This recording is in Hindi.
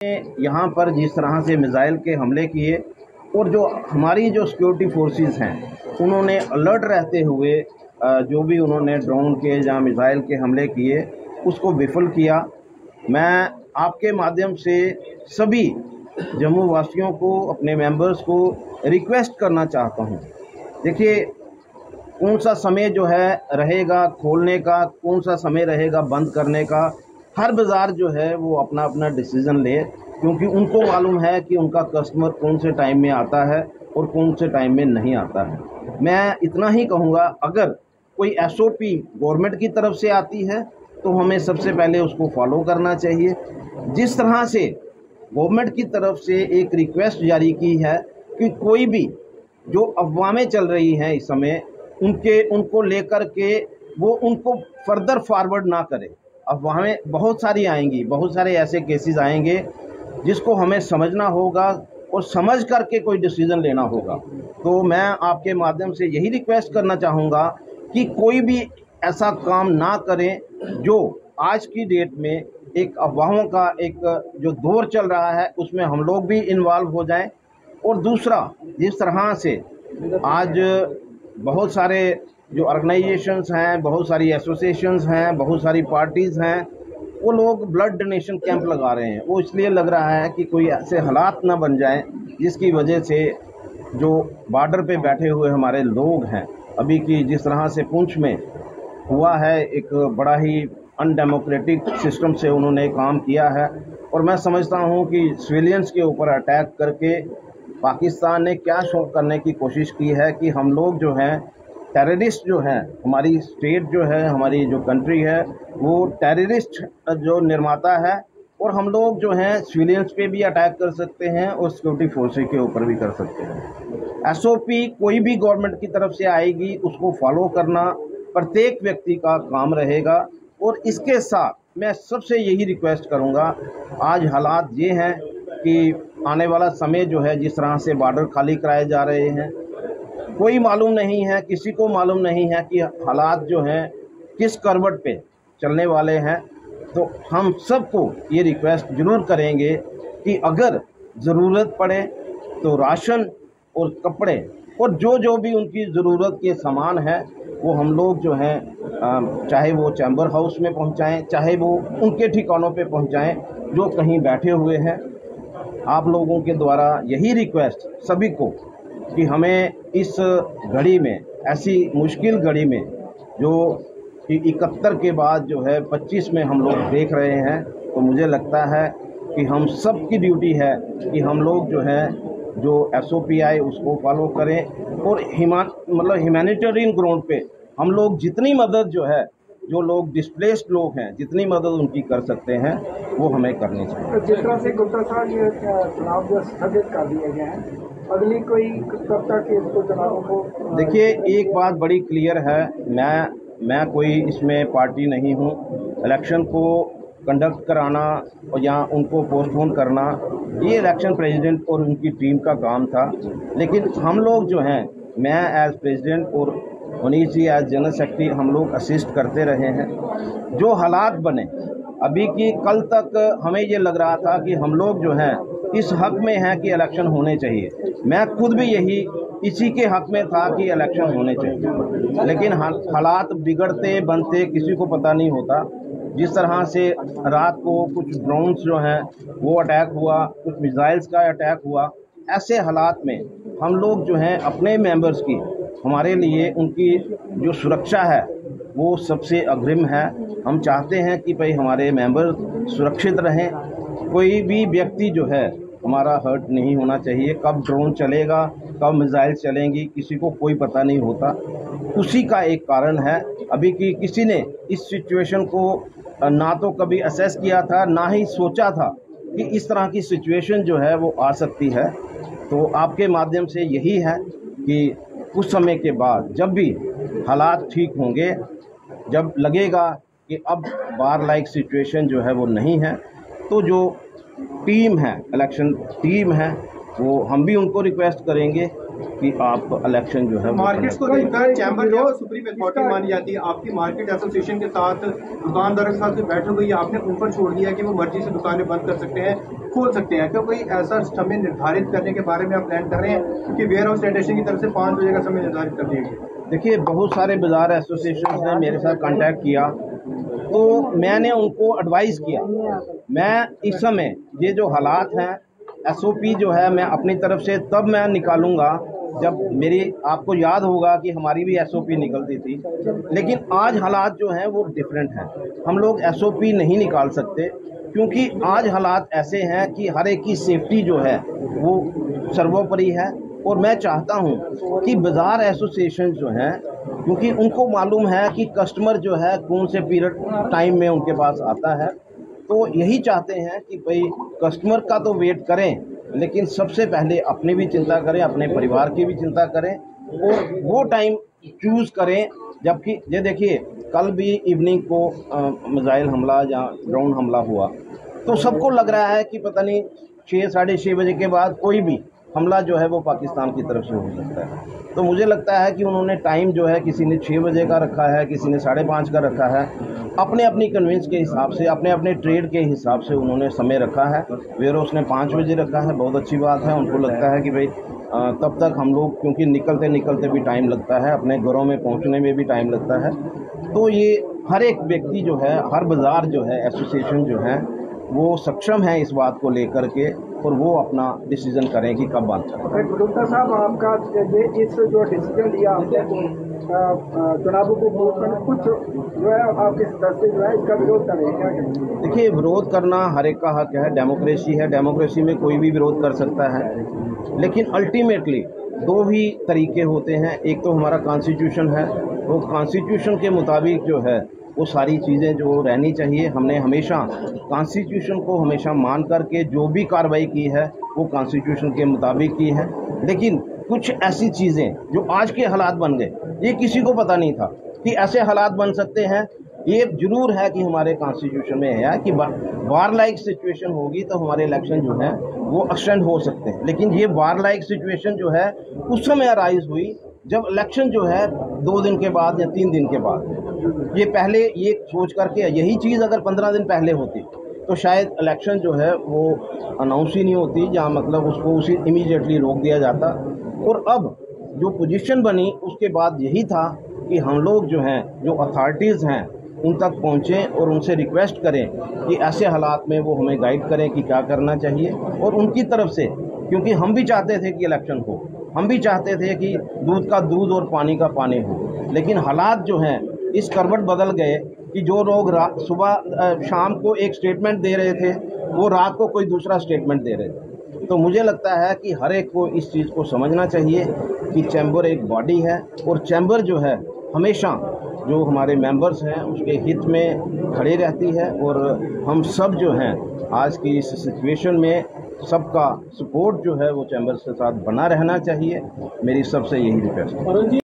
यहाँ पर जिस तरह से मिसाइल के हमले किए और जो हमारी जो सिक्योरिटी फोर्सेस हैं उन्होंने अलर्ट रहते हुए जो भी उन्होंने ड्रोन के या मिसाइल के हमले किए उसको विफल किया। मैं आपके माध्यम से सभी जम्मू वासियों को, अपने मेंबर्स को रिक्वेस्ट करना चाहता हूँ। देखिए, कौन सा समय जो है रहेगा खोलने का, कौन सा समय रहेगा बंद करने का, हर बाज़ार जो है वो अपना अपना डिसीज़न ले, क्योंकि उनको मालूम है कि उनका कस्टमर कौन से टाइम में आता है और कौन से टाइम में नहीं आता है। मैं इतना ही कहूँगा, अगर कोई एसओपी गवर्नमेंट की तरफ से आती है तो हमें सबसे पहले उसको फॉलो करना चाहिए। जिस तरह से गवर्नमेंट की तरफ से एक रिक्वेस्ट जारी की है कि कोई भी जो अफवाहें चल रही हैं इस समय उनको लेकर के वो उनको फर्दर फॉरवर्ड ना करे। अफवाहें बहुत सारी आएंगी, बहुत सारे ऐसे केसेस आएंगे जिसको हमें समझना होगा और समझ करके कोई डिसीजन लेना होगा। तो मैं आपके माध्यम से यही रिक्वेस्ट करना चाहूँगा कि कोई भी ऐसा काम ना करें जो आज की डेट में एक अफवाहों का एक जो दौर चल रहा है उसमें हम लोग भी इन्वॉल्व हो जाएं। और दूसरा, जिस तरह से आज बहुत सारे जो ऑर्गेनाइजेशंस हैं, बहुत सारी एसोसिएशंस हैं, बहुत सारी पार्टीज़ हैं, वो लोग ब्लड डोनेशन कैंप लगा रहे हैं। वो इसलिए लग रहा है कि कोई ऐसे हालात ना बन जाएं जिसकी वजह से जो बॉर्डर पे बैठे हुए हमारे लोग हैं, अभी की जिस तरह से पुंछ में हुआ है, एक बड़ा ही अनडेमोक्रेटिक सिस्टम से उन्होंने काम किया है। और मैं समझता हूँ कि सिविलियंस के ऊपर अटैक करके पाकिस्तान ने क्या शो करने की कोशिश की है कि हम लोग जो हैं टेररिस्ट जो हैं, हमारी स्टेट जो है, हमारी जो कंट्री है वो टेररिस्ट जो निर्माता है, और हम लोग जो हैं सिविलियंस पे भी अटैक कर सकते हैं और सिक्योरिटी फोर्सेस के ऊपर भी कर सकते हैं। एसओपी कोई भी गवर्नमेंट की तरफ से आएगी उसको फॉलो करना प्रत्येक व्यक्ति का काम रहेगा। और इसके साथ मैं सबसे यही रिक्वेस्ट करूंगा, आज हालात ये हैं कि आने वाला समय जो है जिस तरह से बॉर्डर खाली कराए जा रहे हैं, कोई मालूम नहीं है, किसी को मालूम नहीं है कि हालात जो हैं किस करवट पे चलने वाले हैं। तो हम सबको ये रिक्वेस्ट ज़रूर करेंगे कि अगर ज़रूरत पड़े तो राशन और कपड़े और जो भी उनकी ज़रूरत के सामान है वो हम लोग जो हैं चाहे वो चैम्बर हाउस में पहुंचाएं, चाहे वो उनके ठिकानों पे पहुंचाएं जो कहीं बैठे हुए हैं। आप लोगों के द्वारा यही रिक्वेस्ट सभी को कि हमें इस घड़ी में, ऐसी मुश्किल घड़ी में जो 71 के बाद जो है 25 में हम लोग देख रहे हैं, तो मुझे लगता है कि हम सब की ड्यूटी है कि हम लोग जो है जो एसओपी आए उसको फॉलो करें और ह्यूमैनिटेरियन ग्राउंड पे हम लोग जितनी मदद जो है, जो लोग डिस्प्लेस्ड लोग हैं, जितनी मदद उनकी कर सकते हैं वो हमें करनी चाहिए। जिस तरह से गुप्ता साहब ये चुनाव जो स्थगित कर दिए गए हैं, अगली कोई कब तक इसको चुनावों को? देखिए, एक बात बड़ी क्लियर है, मैं कोई इसमें पार्टी नहीं हूँ। इलेक्शन को कंडक्ट कराना और या उनको पोस्टपोन करना ये इलेक्शन प्रेसिडेंट और उनकी टीम का काम था। लेकिन हम लोग जो हैं, मैं एज प्रेसिडेंट और Manish ji as general secretary, हम लोग असिस्ट करते रहे हैं। जो हालात बने अभी की कल तक हमें ये लग रहा था कि हम लोग जो हैं इस हक में हैं कि इलेक्शन होने चाहिए। मैं खुद भी यही इसी के हक में था कि इलेक्शन होने चाहिए, लेकिन हालात बिगड़ते बनते किसी को पता नहीं होता। जिस तरह से रात को कुछ ड्रोन्स जो हैं वो अटैक हुआ, कुछ मिसाइल्स का अटैक हुआ, ऐसे हालात में हम लोग जो हैं अपने मेंबर्स की, हमारे लिए उनकी जो सुरक्षा है वो सबसे अग्रिम है। हम चाहते हैं कि भाई हमारे मेंबर सुरक्षित रहें, कोई भी व्यक्ति जो है हमारा हर्ट नहीं होना चाहिए। कब ड्रोन चलेगा, कब मिसाइल चलेंगी, किसी को कोई पता नहीं होता। उसी का एक कारण है अभी कि किसी ने इस सिचुएशन को ना तो कभी असेस किया था, ना ही सोचा था कि इस तरह की सिचुएशन जो है वो आ सकती है। तो आपके माध्यम से यही है कि कुछ समय के बाद जब भी हालात ठीक होंगे, जब लगेगा कि अब बार लाइक सिचुएशन जो है वो नहीं है, तो जो टीम है, इलेक्शन टीम है, वो हम भी उनको रिक्वेस्ट करेंगे कि आप इलेक्शन जो है मार्केट्स को देखकर चैम्बर जो सुप्रीम अथॉरिटी मानी जाती है, आपकी मार्केट एसोसिएशन के साथ दुकानदारों के साथ बैठक हुई, आपने ऊपर छोड़ दिया कि वो मर्जी से दुकानें बंद कर सकते हैं, खोल सकते हैं। क्या कोई ऐसा समय निर्धारित करने के बारे में आप प्लान कर रहे हैं? क्योंकि वेयर हाउस फेडरेशन की तरफ से 5 बजे का समय निर्धारित कर दिया गया। देखिए, बहुत सारे बाजार एसोसिएशन ने मेरे साथ कांटेक्ट किया, तो मैंने उनको एडवाइस किया। मैं इस समय ये जो हालात हैं, एसओपी जो है मैं अपनी तरफ से तब मैं निकालूंगा जब मेरी, आपको याद होगा कि हमारी भी एसओपी निकलती थी, लेकिन आज हालात जो हैं वो डिफरेंट हैं। हम लोग एसओपी नहीं निकाल सकते क्योंकि आज हालात ऐसे हैं कि हर एक की सेफ्टी जो है वो सर्वोपरि है। और मैं चाहता हूं कि बाज़ार एसोसिएशन जो हैं, क्योंकि उनको मालूम है कि कस्टमर जो है कौन से पीरियड टाइम में उनके पास आता है, तो यही चाहते हैं कि भाई कस्टमर का तो वेट करें, लेकिन सबसे पहले अपनी भी चिंता करें, अपने परिवार की भी चिंता करें और वो टाइम चूज़ करें। जबकि ये देखिए, कल भी इवनिंग को मिसाइल हमला या ड्रोन हमला हुआ, तो सबको लग रहा है कि पता नहीं 6 साढ़े 6 बजे के बाद कोई भी हमला जो है वो पाकिस्तान की तरफ से हो सकता है। तो मुझे लगता है कि उन्होंने टाइम जो है, किसी ने 6 बजे का रखा है, किसी ने 5:30 का रखा है, अपने अपनी कन्वेंस के हिसाब से, अपने अपने ट्रेड के हिसाब से उन्होंने समय रखा है। वेयर हाउस ने 5 बजे रखा है, बहुत अच्छी बात है। उनको लगता है कि भाई तब तक हम लोग, क्योंकि निकलते निकलते भी टाइम लगता है, अपने घरों में पहुंचने में भी टाइम लगता है, तो ये हर एक व्यक्ति जो है, हर बाज़ार जो है, एसोसिएशन जो है, वो सक्षम है इस बात को लेकर के, और वो अपना डिसीजन करें कि कब बंद करें। गुप्ता साहब, आपका ये इस जो डिसीजन लिया आपने चुनावों को कुछ जो है आपके सदस्य जो है इसका विरोध कर रहे हैं, क्या कहेंगे? देखिए, विरोध करना हर एक का हक है, डेमोक्रेसी है, डेमोक्रेसी में कोई भी विरोध कर सकता है, लेकिन अल्टीमेटली 2 ही तरीके होते हैं। एक तो हमारा कॉन्स्टिट्यूशन है, वो कॉन्स्टिट्यूशन के मुताबिक जो है वो सारी चीज़ें जो रहनी चाहिए, हमने हमेशा कॉन्स्टिट्यूशन को हमेशा मान करके जो भी कार्रवाई की है वो कॉन्स्टिट्यूशन के मुताबिक की है। लेकिन कुछ ऐसी चीज़ें जो आज के हालात बन गए, ये किसी को पता नहीं था कि ऐसे हालात बन सकते हैं। ये जरूर है कि हमारे कॉन्स्टिट्यूशन में है कि वार लाइक सिचुएशन होगी तो हमारे इलेक्शन जो है वो एक्सटेंड हो सकते हैं, लेकिन ये वार लाइक सिचुएशन जो है उस समय अराइज हुई जब इलेक्शन जो है 2 दिन के बाद या 3 दिन के बाद। ये पहले ये सोच करके, यही चीज़ अगर 15 दिन पहले होती तो शायद इलेक्शन जो है वो अनाउंस ही नहीं होती, या मतलब उसको उसी इमीडिएटली रोक दिया जाता। और अब जो पोजीशन बनी उसके बाद यही था कि हम लोग जो हैं, जो अथॉरिटीज़ हैं, उन तक पहुँचें और उनसे रिक्वेस्ट करें कि ऐसे हालात में वो हमें गाइड करें कि क्या करना चाहिए। और उनकी तरफ से, क्योंकि हम भी चाहते थे कि इलेक्शन हो, हम भी चाहते थे कि दूध का दूध और पानी का पानी हो, लेकिन हालात जो हैं इस करवट बदल गए कि जो लोग सुबह शाम को एक स्टेटमेंट दे रहे थे, वो रात को कोई दूसरा स्टेटमेंट दे रहे थे। तो मुझे लगता है कि हर एक को इस चीज़ को समझना चाहिए कि चैम्बर एक बॉडी है, और चैम्बर जो है हमेशा जो हमारे मेंबर्स हैं उसके हित में खड़ी रहती है। और हम सब जो हैं आज की इस सिचुएशन में सबका सपोर्ट जो है वो चैम्बर के साथ बना रहना चाहिए। मेरी सबसे यही रिक्वेस्ट है।